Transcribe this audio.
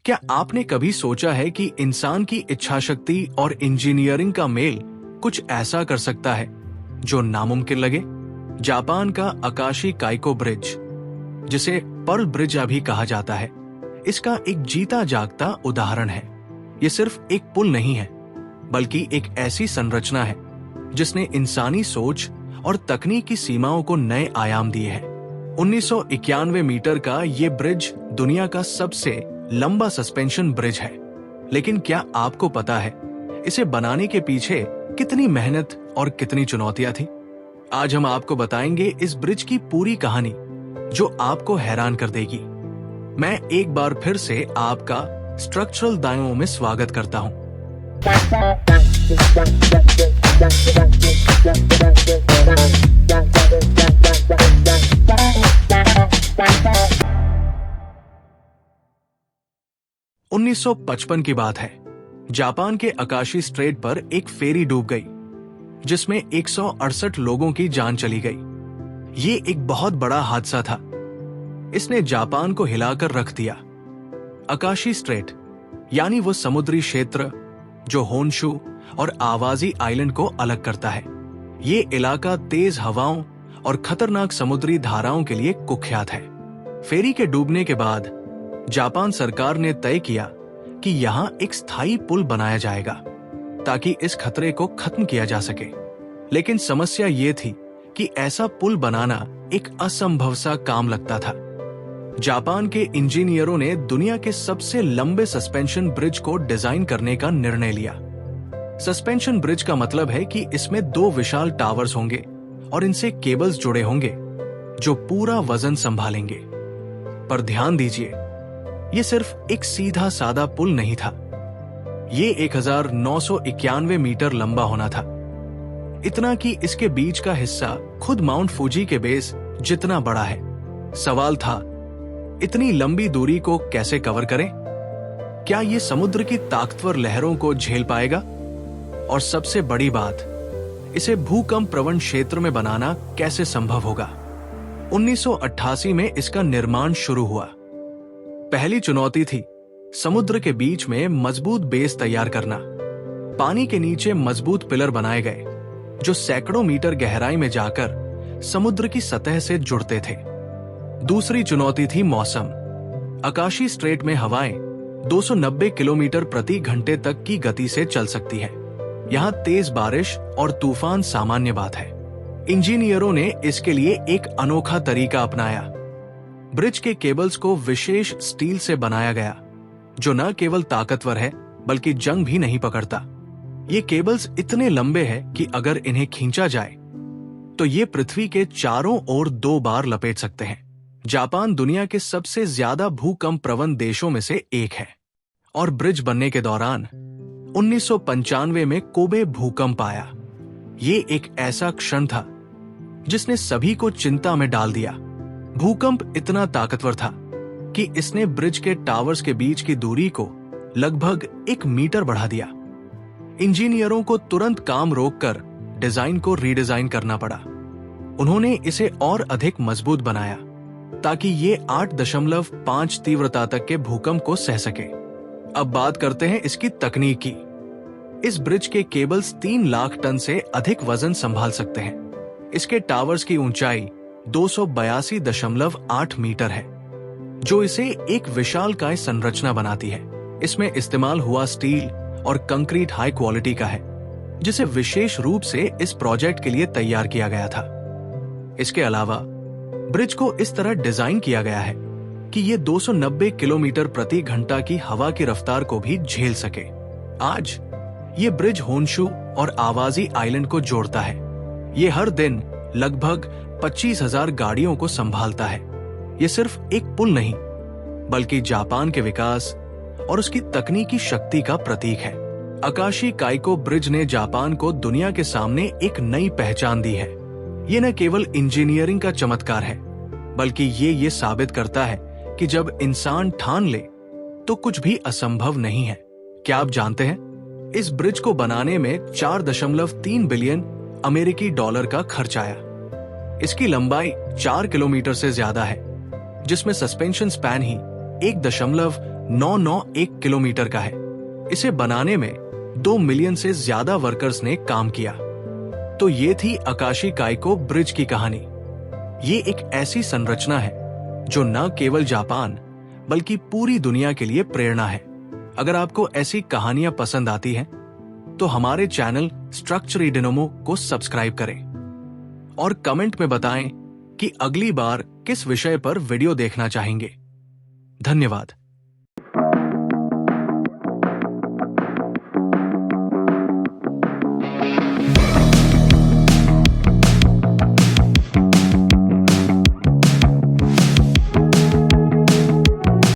क्या आपने कभी सोचा है कि इंसान की इच्छाशक्ति और इंजीनियरिंग का मेल कुछ ऐसा कर सकता है जो नामुमकिन लगे? जापान का अकाशी काइको ब्रिज, जिसे पर्ल ब्रिज अभी कहा जाता है, इसका एक जीता जागता उदाहरण है। ये सिर्फ एक पुल नहीं है, बल्कि एक ऐसी संरचना है जिसने इंसानी सोच और तकनीक की सीमाओं को नए आयाम दिए हैं। 1991 मीटर का ये ब्रिज दुनिया का सबसे लंबा सस्पेंशन ब्रिज है। लेकिन क्या आपको पता है इसे बनाने के पीछे कितनी मेहनत और कितनी चुनौतियां थी? आज हम आपको बताएंगे इस ब्रिज की पूरी कहानी, जो आपको हैरान कर देगी। मैं एक बार फिर से आपका स्ट्रक्चरल दायों में स्वागत करता हूं। 1955 की बात है। जापान के अकाशी स्ट्रेट पर एक फेरी डूब गई, जिसमें 168 लोगों की जान चली गई। ये एक बहुत बड़ा हादसा था। इसने जापान को हिलाकर रख दिया। अकाशी स्ट्रेट यानी वो समुद्री क्षेत्र जो होन्शु और आवाजी आइलैंड को अलग करता है। ये इलाका तेज हवाओं और खतरनाक समुद्री धाराओं के लिए कुख्यात है। फेरी के डूबने के बाद जापान सरकार ने तय किया कि यहां एक स्थायी पुल बनाया जाएगा ताकि इस खतरे को खत्म किया जा सके। लेकिन समस्या ये थी कि ऐसा पुल बनाना एक असंभव सा काम लगता था। जापान के इंजीनियरों ने दुनिया के सबसे लंबे सस्पेंशन ब्रिज को डिजाइन करने का निर्णय लिया। सस्पेंशन ब्रिज का मतलब है कि इसमें 2 विशाल टावर्स होंगे और इनसे केबल्स जुड़े होंगे जो पूरा वजन संभालेंगे। पर ध्यान दीजिए, ये सिर्फ एक सीधा सादा पुल नहीं था। ये 1991 मीटर लंबा होना था, इतना कि इसके बीच का हिस्सा खुद माउंट फूजी के बेस जितना बड़ा है। सवाल था, इतनी लंबी दूरी को कैसे कवर करें? क्या ये समुद्र की ताकतवर लहरों को झेल पाएगा? और सबसे बड़ी बात, इसे भूकंप प्रवण क्षेत्र में बनाना कैसे संभव होगा? 1988 में इसका निर्माण शुरू हुआ। पहली चुनौती थी समुद्र के बीच में मजबूत बेस तैयार करना। पानी के नीचे मजबूत पिलर बनाए गए जो सैकड़ों मीटर गहराई में जाकर समुद्र की सतह से जुड़ते थे। दूसरी चुनौती थी मौसम। अकाशी स्ट्रेट में हवाएं 290 किलोमीटर प्रति घंटे तक की गति से चल सकती है। यहाँ तेज बारिश और तूफान सामान्य बात है। इंजीनियरों ने इसके लिए एक अनोखा तरीका अपनाया। ब्रिज के केबल्स को विशेष स्टील से बनाया गया, जो न केवल ताकतवर है बल्कि जंग भी नहीं पकड़ता। ये केबल्स इतने लंबे हैं कि अगर इन्हें खींचा जाए तो ये पृथ्वी के चारों ओर 2 बार लपेट सकते हैं। जापान दुनिया के सबसे ज्यादा भूकंप प्रवण देशों में से एक है और ब्रिज बनने के दौरान 1995 में कोबे भूकंप आया। ये एक ऐसा क्षण था जिसने सभी को चिंता में डाल दिया। भूकंप इतना ताकतवर था कि इसने ब्रिज के टावर्स के बीच की दूरी को लगभग 1 मीटर बढ़ा दिया। इंजीनियरों को तुरंत काम रोककर डिजाइन को रीडिजाइन करना पड़ा। उन्होंने इसे और अधिक मजबूत बनाया ताकि ये 8.5 तीव्रता तक के भूकंप को सह सके। अब बात करते हैं इसकी तकनीक की। इस ब्रिज के केबल्स 3 लाख टन से अधिक वजन संभाल सकते हैं। इसके टावर्स की ऊंचाई 282.8 मीटर है, जो इसे एक विशालकाय संरचना बनाती है। इसमें इस्तेमाल हुआ स्टील और कंक्रीट हाई क्वालिटी का है, जिसे विशेष रूप से इस प्रोजेक्ट के लिए तैयार किया गया था। इसके अलावा ब्रिज को इस तरह डिजाइन किया गया है कि ये 290 किलोमीटर प्रति घंटा की हवा की रफ्तार को भी झेल सके। आज ये ब्रिज होन्शु और आवाजी आइलैंड को जोड़ता है। ये हर दिन लगभग 25,000 गाड़ियों को संभालता है। ये सिर्फ एक पुल नहीं, बल्कि जापान के विकास और उसकी तकनीकी शक्ति का प्रतीक है। अकाशी काइको ब्रिज ने जापान को दुनिया के सामने एक नई पहचान दी है। ये न केवल इंजीनियरिंग का चमत्कार है, बल्कि ये साबित करता है कि जब इंसान ठान ले तो कुछ भी असंभव नहीं है। क्या आप जानते हैं, इस ब्रिज को बनाने में 4.3 बिलियन अमेरिकी डॉलर का खर्च आया। इसकी लंबाई 4 किलोमीटर से ज्यादा है, जिसमें सस्पेंशन स्पैन ही 991 किलोमीटर का है। इसे बनाने में 2 मिलियन से ज्यादा वर्कर्स ने काम किया। तो ये थी आकाशी काइको ब्रिज की कहानी। ये एक ऐसी संरचना है जो न केवल जापान बल्कि पूरी दुनिया के लिए प्रेरणा है। अगर आपको ऐसी कहानियां पसंद आती हैं, तो हमारे चैनल स्ट्रक्चर डिनामो को सब्सक्राइब करें और कमेंट में बताएं कि अगली बार किस विषय पर वीडियो देखना चाहेंगे। धन्यवाद।